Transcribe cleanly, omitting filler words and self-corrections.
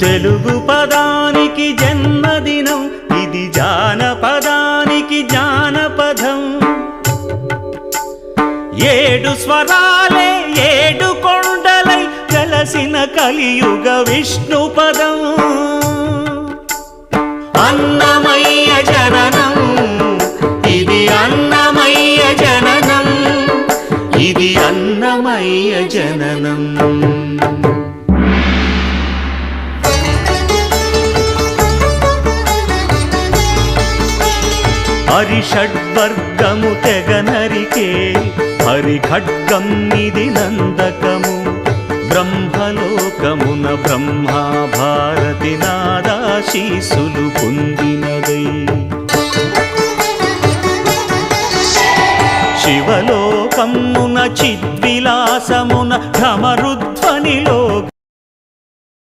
తెలుగు పదానికి జన్మదినం, ఇది జానపదానికి జానపదం. ఏడు స్వరాలే ఏడు కొండలై కలసిన కలియుగ విష్ణు పదం. అన్నమయ్య జననం, ఇది అన్నమయ్య జననం, ఇది అన్నమయ్య జననం. హరిషడ్వర్గము తెగనరికే హరిఖడ్గం ఇది నందకము. బ్రహ్మలోకమున బ్రహ్మా భారతి నాదాశీసులు పొందినదై. శివలోకమున చిద్విలాసమున ఢమరుధ్వనిలో